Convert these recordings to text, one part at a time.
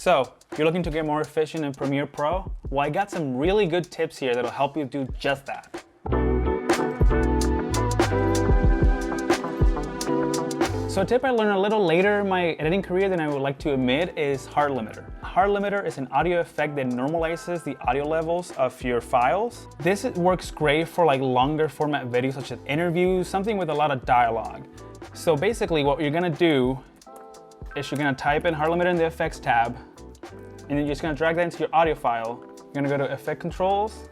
So, you're looking to get more efficient in Premiere Pro? Well, I got some really good tips here that'll help you do just that. So a tip I learned a little later in my editing career than I would like to admit is hard limiter. Hard limiter is an audio effect that normalizes the audio levels of your files. This works great for like longer format videos such as interviews, something with a lot of dialogue. So basically what you're gonna do is you're gonna type in hard limiter in the effects tab, and then you're just gonna drag that into your audio file. You're gonna go to effect controls.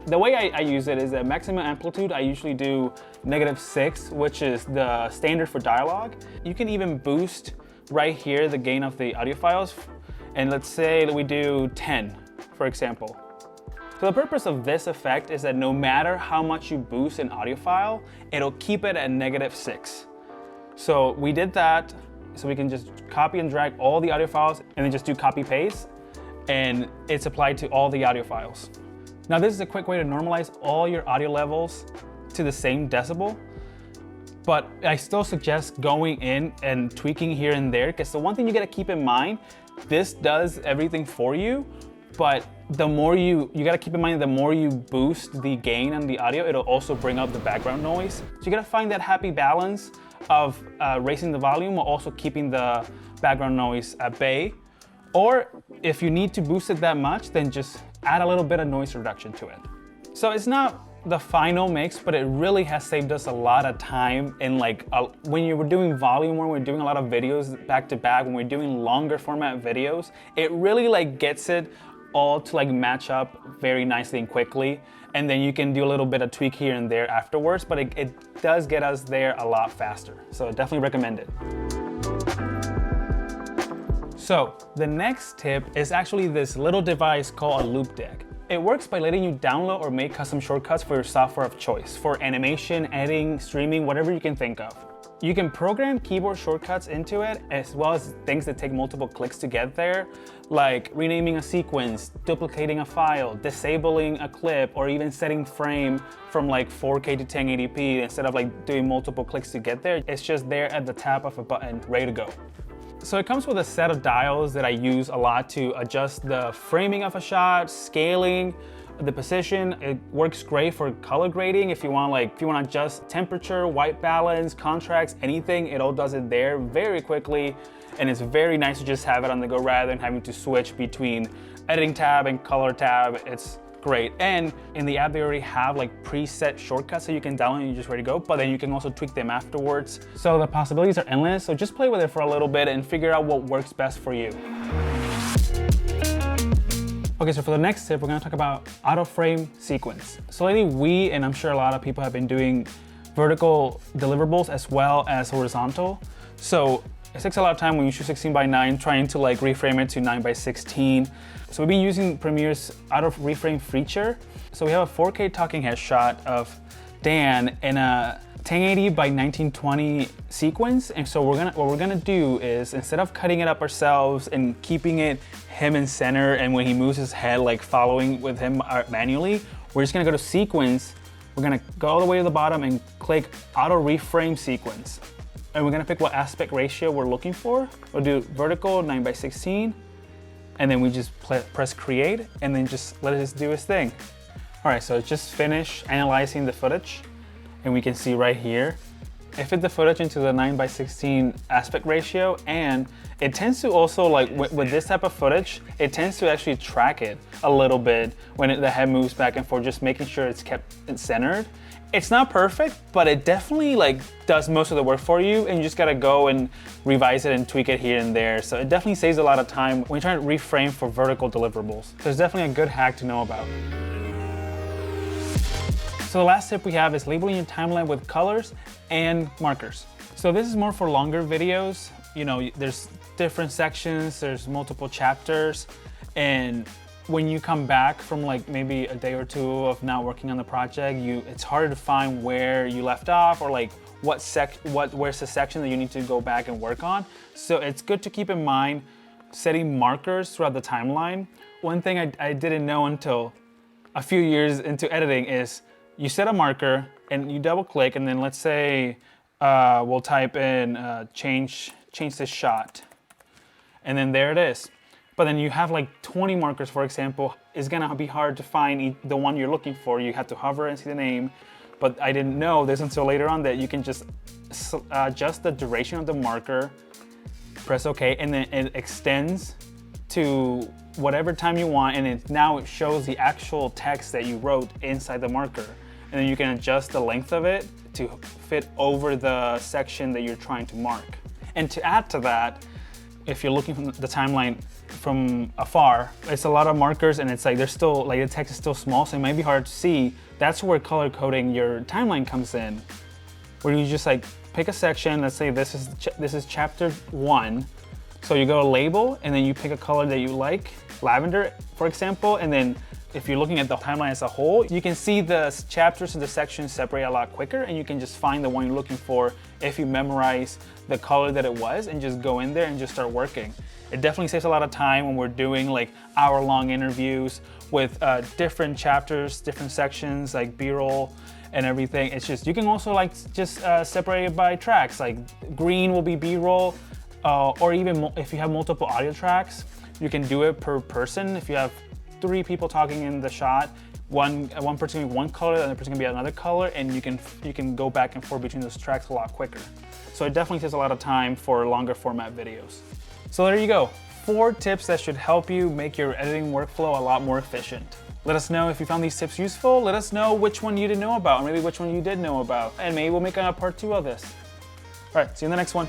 The way I use it is at maximum amplitude, I usually do -6, which is the standard for dialogue. You can even boost right here the gain of the audio files. And let's say that we do 10, for example. So the purpose of this effect is that no matter how much you boost an audio file, it'll keep it at -6. So we did that. So we can just copy and drag all the audio files and then just do copy paste, and it's applied to all the audio files. Now this is a quick way to normalize all your audio levels to the same decibel, but I still suggest going in and tweaking here and there, because the one thing you gotta keep in mind, this does everything for you, but the more you gotta keep in mind, the more you boost the gain on the audio, it'll also bring up the background noise. So you gotta find that happy balance of raising the volume while also keeping the background noise at bay. Or if you need to boost it that much, then just add a little bit of noise reduction to it. So it's not the final mix, but it really has saved us a lot of time in when you were doing volume, when we're doing a lot of videos back to back, when we're doing longer format videos, it really gets it all to match up very nicely and quickly. And then you can do a little bit of tweak here and there afterwards, but it does get us there a lot faster. So definitely recommend it. So the next tip is actually this little device called a Loupedeck. It works by letting you download or make custom shortcuts for your software of choice, for animation, editing, streaming, whatever you can think of. You can program keyboard shortcuts into it, as well as things that take multiple clicks to get there, like renaming a sequence, duplicating a file, disabling a clip, or even setting frame from 4K to 1080p instead of doing multiple clicks to get there. It's just there at the tap of a button, ready to go. So it comes with a set of dials that I use a lot to adjust the framing of a shot, scaling, the position. It works great for color grading. If you want to adjust temperature, white balance, contrast, anything, it all does it there very quickly. And it's very nice to just have it on the go rather than having to switch between editing tab and color tab. It's great. And in the app, they already have preset shortcuts that you can download and you're just ready to go, but then you can also tweak them afterwards. So the possibilities are endless. So just play with it for a little bit and figure out what works best for you. Okay, so for the next tip, we're gonna talk about auto frame sequence. So lately and I'm sure a lot of people have been doing vertical deliverables as well as horizontal. So it takes a lot of time when you shoot 16:9 trying to reframe it to 9:16. So we've been using Premiere's auto reframe feature. So we have a 4K talking head shot of Dan in a 1080x1920 sequence. And so what we're gonna do is, instead of cutting it up ourselves and keeping it him in center, and when he moves his head following with him manually, we're just gonna go to sequence. We're gonna go all the way to the bottom and click auto reframe sequence. And we're gonna pick what aspect ratio we're looking for. We'll do vertical 9:16, and then we just press create, and then just let it do its thing. All right, so it's just finished analyzing the footage, and we can see right here, it fit the footage into the 9:16 aspect ratio, and it tends to also, with this type of footage, it tends to actually track it a little bit when the head moves back and forth, just making sure it's kept centered. It's not perfect, but it definitely does most of the work for you, and you just gotta go and revise it and tweak it here and there. So it definitely saves a lot of time when you're trying to reframe for vertical deliverables. So it's definitely a good hack to know about. So the last tip we have is labeling your timeline with colors and markers. So this is more for longer videos. There's different sections, there's multiple chapters, and when you come back from maybe a day or two of not working on the project, it's harder to find where you left off, or where's the section that you need to go back and work on. So it's good to keep in mind setting markers throughout the timeline. One thing I didn't know until a few years into editing is you set a marker and you double click, and then let's say we'll type in change this shot, and then there it is. but then you have like 20 markers, for example, it's gonna be hard to find the one you're looking for. You have to hover and see the name, but I didn't know this until later on that you can just adjust the duration of the marker, press OK, and then it extends to whatever time you want, and now it shows the actual text that you wrote inside the marker. And then you can adjust the length of it to fit over the section that you're trying to mark. And to add to that, if you're looking from the timeline from afar, it's a lot of markers, and it's like there's still, like the text is still small, so it might be hard to see. That's where color coding your timeline comes in, where you just like pick a section. Let's say this is chapter 1. So you go to label, and then you pick a color that you like, lavender, for example, and then if you're looking at the timeline as a whole, you can see the chapters and the sections separate a lot quicker, and you can just find the one you're looking for if you memorize the color that it was and just go in there and just start working. It definitely saves a lot of time when we're doing like hour-long interviews with different chapters, different sections, like B-roll and everything. It's just, you can also like just separate it by tracks, like green will be B-roll, or even if you have multiple audio tracks, you can do it per person. If you have 3 people talking in the shot, one person can be one color, the other person can be another color, and you can go back and forth between those tracks a lot quicker. So it definitely saves a lot of time for longer format videos. So there you go, 4 tips that should help you make your editing workflow a lot more efficient. Let us know if you found these tips useful. Let us know which one you didn't know about, or maybe which one you did know about, and maybe we'll make a part 2 of this. All right, see you in the next one.